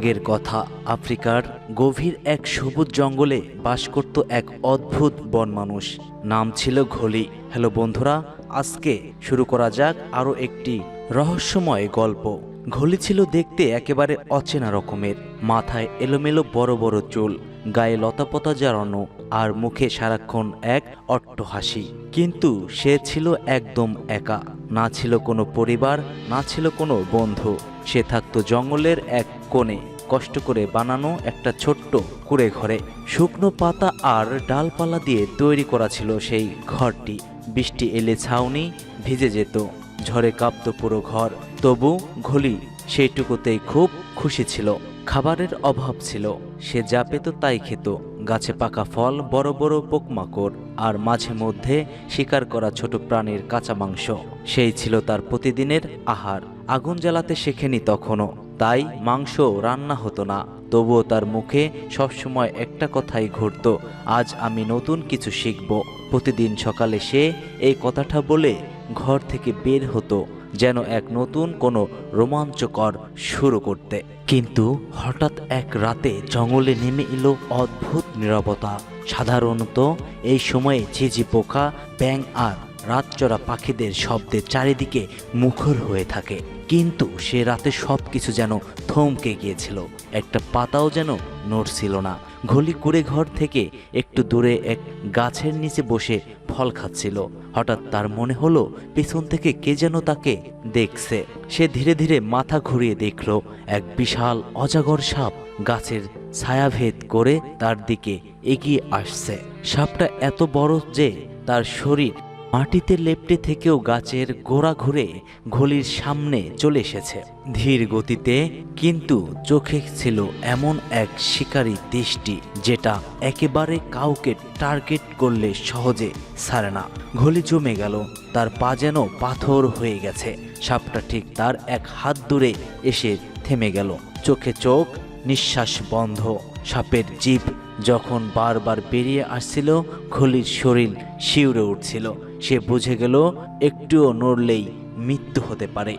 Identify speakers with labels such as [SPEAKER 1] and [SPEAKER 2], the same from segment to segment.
[SPEAKER 1] আগের কথা, আফ্রিকার গভীর এক সবুজ জঙ্গলে বাস করত এক অদ্ভুত বন মানুষ। নাম ছিল ঘলি। হ্যালো বন্ধুরা, আজকে শুরু করা যাক আরও একটি রহস্যময় গল্প। ঘলি ছিল দেখতে একেবারে অচেনা রকমের। মাথায় এলোমেলো বড় বড় চুল, গায়ে লতাপতা জড়ানো, আর মুখে সারাক্ষণ এক অট্টহাসি। কিন্তু সে ছিল একদম একা। না ছিল কোনো পরিবার, না ছিল কোনো বন্ধু। সে থাকতো জঙ্গলের এক কোণে, কষ্ট করে বানানো একটা ছোট্ট কুঁড়ে ঘরে। শুকনো পাতা আর ডালপালা দিয়ে তৈরি করা ছিল সেই ঘরটি। বৃষ্টি এলে ছাউনি ভিজে যেত, ঝড়ে কাঁপতো পুরো ঘর। তবু ঘলি সেইটুকুতেই খুব খুশি ছিল। খাবারের অভাব ছিল, সে যা পেত তাই খেত। গাছে পাকা ফল, বড় বড় পোকমাকড়, আর মাঝে মধ্যে শিকার করা ছোট প্রাণীর কাঁচা মাংস, সেই ছিল তার প্রতিদিনের আহার। আগুন জ্বালাতে শেখেনি তখনও, তাই মাংস রান্না হতো না। তবুও তার মুখে সবসময় একটা কথাই ঘুরত, আজ আমি নতুন কিছু শিখব। প্রতিদিন সকালে সে এই কথাটা বলে ঘর থেকে বের হতো, যেন এক নতুন কোনো রোমাঞ্চকর শুরু করতে। কিন্তু হঠাৎ এক রাতে জঙ্গলে নেমে এলো অদ্ভুত নীরবতা। সাধারণত এই সময়ে ঝিঝি পোকা, ব্যাঙ আর রাতচরা পাখিদের শব্দে চারিদিকে মুখর হয়ে থাকে। কিন্তু সে রাতে সবকিছু যেন থমকে গিয়েছিল। একটা পাতাও যেন নড়ছিল না। ঘলি কুঁড়ে ঘর থেকে একটু দূরে এক গাছের নিচে বসে ফল খাচ্ছিল। হঠাৎ তার মনে হলো পেছন থেকে কে যেন তাকে দেখছে। সে ধীরে ধীরে মাথা ঘুরিয়ে দেখল এক বিশাল অজাগর সাপ গাছের ছায়াভেদ করে তার দিকে এগিয়ে আসছে। সাপটা এত বড় যে তার শরীর মাটিতে লেপ্টে থেকেও গাছের গোড়া ঘুরে ঘলির সামনে চলে এসেছে ধীর গতিতে। কিন্তু চোখে ছিল এমন এক শিকারী দৃষ্টি, যেটা একেবারে কাউকে টার্গেট করলে সহজে ছাড়ে না। ঘলি জমে গেল, তার পা যেন পাথর হয়ে গেছে। সাপটা ঠিক তার এক হাত দূরে এসে থেমে গেল, চোখে চোখ, নিঃশ্বাস বন্ধ। সাপের জিভ যখন বারবার বেরিয়ে আসছিল, ঘলির শরীর শিউরে উঠছিল। সে বুঝে গেল একটুও নড়লেই মৃত্যু হতে পারে।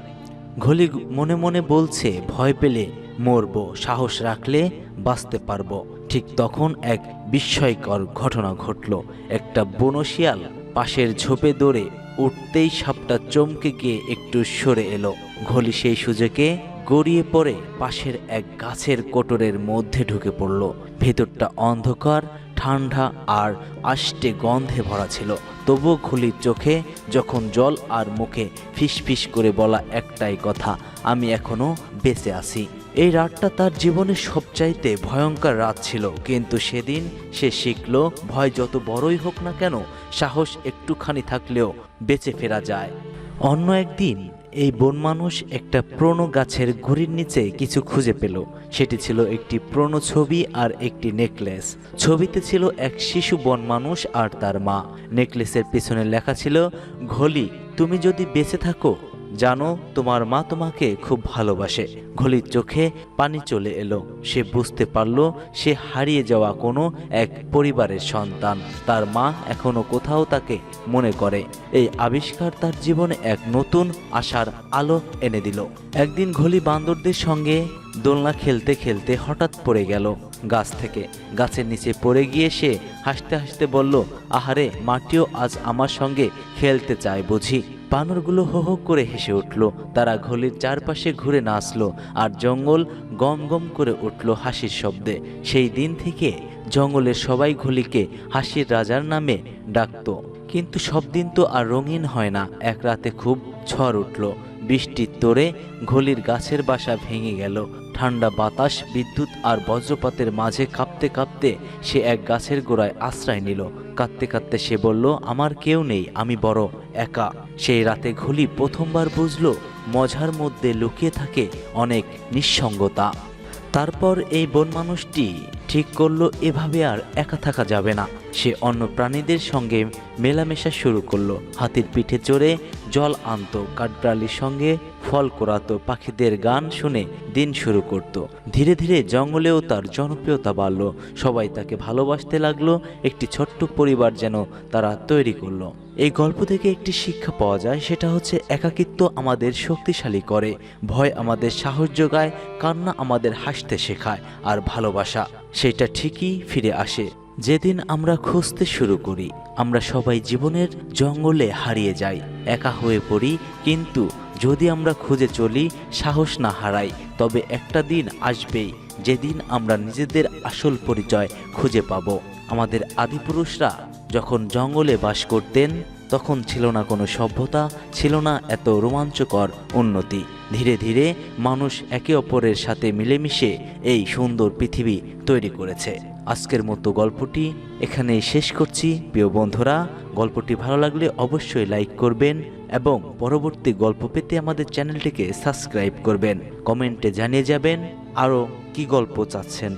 [SPEAKER 1] ঘলি মনে মনে বলছে, ভয় পেলে মরবো, সাহস রাখলে বাঁচতে পারবো। ঠিক তখন এক বিস্ময়কর ঘটনা ঘটল। একটা বনশিয়াল পাশের ঝোপে দৌড়ে উঠতেই সাপটা চমকে গিয়ে একটু সরে এলো। ঘলি সেই সুযোগে গড়িয়ে পড়ে পাশের এক গাছের কোটরের মধ্যে ঢুকে পড়ল। ভেতরটা অন্ধকার, ঠান্ডা আর আষ্টে গন্ধে ভরা ছিল। তবুও ঘলির চোখে যখন জল আর মুখে ফিসফিস করে বলা একটাই কথা, আমি এখনো বেঁচে আছি। এই রাতটা তার জীবনের সবচাইতে ভয়ঙ্কর রাত ছিল। কিন্তু সেদিন সে শিখল, ভয় যত বড়ই হোক না কেন, সাহস একটুখানি থাকলেও বেঁচে ফেরা যায়। অন্য একদিন এই বন মানুষ একটা পুরনো গাছের গুড়ির নিচে কিছু খুঁজে পেল। সেটি ছিল একটি পুরনো ছবি আর একটি নেকলেস। ছবিতে ছিল এক শিশু বন মানুষ আর তার মা। নেকলেসের পিছনে লেখা ছিল, ঘলি তুমি যদি বেঁচে থাকো, জানো তোমার মা তোমাকে খুব ভালোবাসে। ঘলির চোখে পানি চলে এলো। সে বুঝতে পারল সে হারিয়ে যাওয়া কোনো এক পরিবারের সন্তান। তার মা এখনো কোথাও তাকে মনে করে। এই আবিষ্কার তার জীবনে এক নতুন আশার আলো এনে দিল। একদিন ঘলি বান্দরদের সঙ্গে দোলনা খেলতে খেলতে হঠাৎ পড়ে গেল গাছ থেকে। গাছের নিচে পড়ে গিয়ে সে হাসতে হাসতে বলল, আহারে, মাটিও আজ আমার সঙ্গে খেলতে চায় বুঝি। বানরগুলো হো হো করে হেসে উঠল। তারা ঘলির চারপাশে ঘুরে নাচলো আর জঙ্গল গম গম করে উঠল হাসির শব্দে। সেই দিন থেকে জঙ্গলের সবাই ঘলিকে হাসির রাজার নামে ডাকত। কিন্তু সব দিন তো আর রঙিন হয় না। এক রাতে খুব ঝড় উঠল। বৃষ্টির তোড়ে ঘলির গাছের বাসা ভেঙে গেল। ঠান্ডা বাতাস, বিদ্যুৎ আর বজ্রপাতের মাঝে কাঁপতে কাঁপতে সে এক গাছের গোড়ায় আশ্রয় নিল। কাঁদতে কাঁদতে সে বলল, আমার কেউ নেই, আমি বড় একা। সেই রাতে ঘলি প্রথমবার বুঝল মজার মধ্যে লুকিয়ে থাকে অনেক নিঃসঙ্গতা। তারপর এই বন মানুষটি ঠিক করলো এভাবে আর একা থাকা যাবে না। সে অন্য প্রাণীদের সঙ্গে মেলামেশা শুরু করলো। হাতির পিঠে চড়ে জল আনতো, কাঠবিড়ালির সঙ্গে ফল কুড়াতো, পাখিদের গান শুনে দিন শুরু করত। ধীরে ধীরে জঙ্গলেও তার জনপ্রিয়তা বাড়ল, সবাই তাকে ভালোবাসতে লাগলো। একটি ছোট্ট পরিবার যেন তারা তৈরি করলো। এই গল্প থেকে একটি শিক্ষা পাওয়া যায়, সেটা হচ্ছে একাকিত্ব আমাদের শক্তিশালী করে, ভয় আমাদের সাহস যোগায়, কান্না আমাদের হাসতে শেখায়, আর ভালোবাসা সেটা ঠিকই ফিরে আসে যেদিন আমরা খুঁজতে শুরু করি। আমরা সবাই জীবনের জঙ্গলে হারিয়ে যাই, একা হয়ে পড়ি, কিন্তু যদি আমরা খুঁজে চলি, সাহস না হারাই, তবে একটা দিন আসবেই যেদিন আমরা নিজেদের আসল পরিচয় খুঁজে পাব। আমাদের আদিপুরুষরা যখন জঙ্গলে বাস করতেন, তখন ছিল না কোনো সভ্যতা, ছিল না এত রোমাঞ্চকর উন্নতি। ধীরে ধীরে মানুষ একে অপরের সাথে মিলেমিশে এই সুন্দর পৃথিবী তৈরি করেছে। আজকের মতো গল্পটি এখানেই শেষ করছি। প্রিয় বন্ধুরা, গল্পটি ভালো লাগলে অবশ্যই লাইক করবেন এবং পরবর্তী গল্প পেতে আমাদের চ্যানেলটিকে সাবস্ক্রাইব করবেন। কমেন্টে জানিয়ে যাবেন আরও কি গল্প চাচ্ছেন।